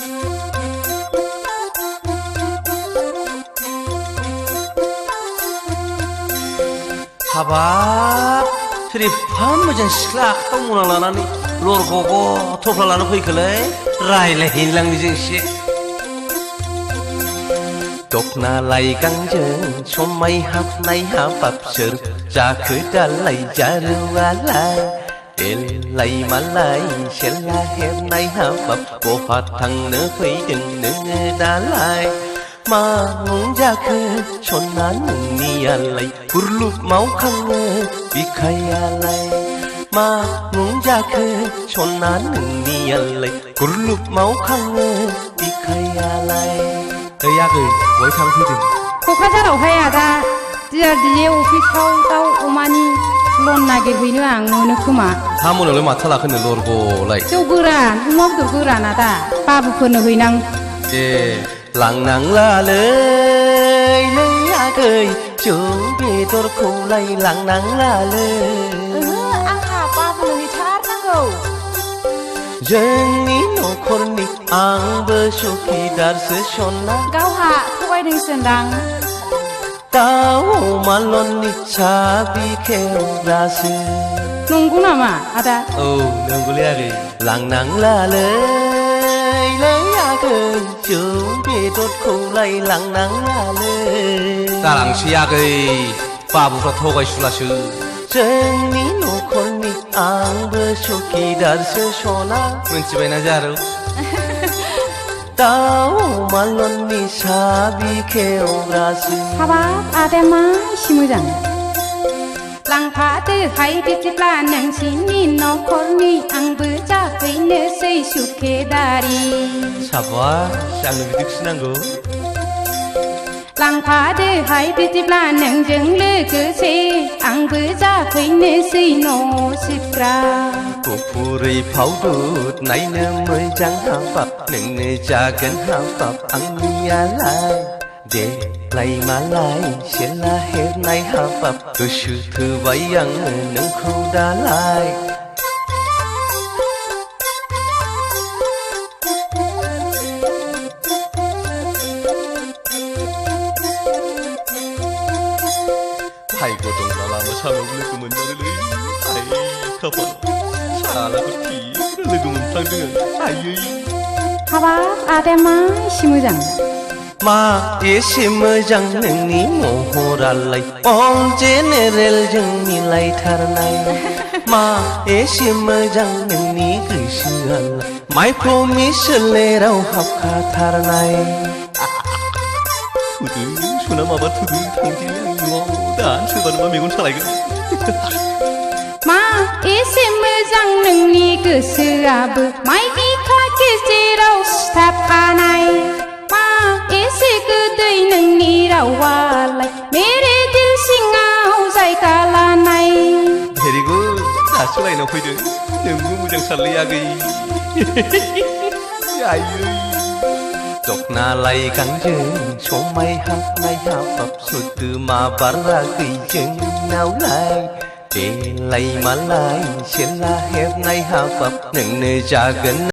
हाबाब सोरिफा मोजां सिख्ला आखायाव मना लानानै लरग'ग' थफ्ला लाना फैखोलै रायलायहैलांनि जोंसे दखना लाइगांजों समाय हाबनाय हाबाब सोर जाखो दालाय जारुवालाय देलाय मालाय सेला हेबनाय हाबाब बहा थांनो फैदों नोङो दालाय मा मुं जाखो सना नोंनियालाय गुरलुब मावखाङो बिखायालाय मा मुं जाखो सना नोंनियालाय गुरलुब मावखाङो बिखायालाय ओइ आगै बहाय थांफैदों? क'क्राझारावहाय आदा DRDA अफिसाव दाउ अमानि लन नागिरहैनो आं मोनो खोमा। हा मोनावलाय माथो लाखोनो लरग'लाय? जौ गोरान अमा बेदर गोरान आदा बाबुफोरनो हैनां। ए लांनांलालै नै आगै जौ बेदरखौलाय लांनांलालै आंहा बाबुनो हैथारनांगौ। जोंनि न'खरनि आंबो सुखिदारसो सना गावहा थगायदोंसोन्दां। दाउ अमा लननि साबि खेवग्रासो। नंगौ नामा आदा? औ नंगौलै आगै लांनांलालै आगै जौ बेदरखौलाय लांनांलालै दालांसै आगै बाबुफ्रा थगायसुलासो जोंनि न'खरनि आंबो सुखिदारसो सना मिन्थिबायना जारौ दाउ अमा लननि साबि खेवग्रासो। हाबाब आदाया मा एसे मोजां लांफादोहाय बिदिब्ला नोंसिनि न'खरनि आंबो जाफैनोसै सुखेदारि। साबास आंनो बिदिखौसो नांगौ। लांफादोहाय बिदिब्ला नोंजों लोगोसे आंबो जाफैनोसै न' सिबग्रा। गुफुरै फावदुद नायनो मोजां हाबाब नोंनो जागोन हाबाब आंनियालाय देलाय मालाय सेला हेबनाय हाबाब गोसो थोबाय आङो नोंखौ दालाय भाग्य दंब्ला लामा सामायाव लोगो मोनमारोलै आइ खाफाल सालाखौ थिग लोगो मोनफ्लांदों आयै। हाबाब आदाया मा एसे मोजां मा एसे मोजां नोंनि महरालाय अल जेनेरेलजों मिलायथारनाय मा एसे मोजां नोंनि गोसोआलाय माइ प्रमिस सोलेराव हाबखाथारनाय। थुदो सना माबा थुदो थांसैलै आंनि न'आव दा सोरबा मा मेगन सालायगोन। मा एसे मोजां नोंनि गोसोआबो माइ बिखा गेजेराव सिथाबखानाय मा एसे गोदै नोंनि रावालाय मेरे दिल सिङाव जायगा लानाय। भेरि गुड दासो लाइनाव फैदों नोंबो मोजां सारलै आगै आयै। दखना लाइगांजों समाय हाबनाय हाबाब सोदोमा बाराखै जोंनावलाय देलाय मालाय सेला हेबनाय हाबाब नोंनो जागोन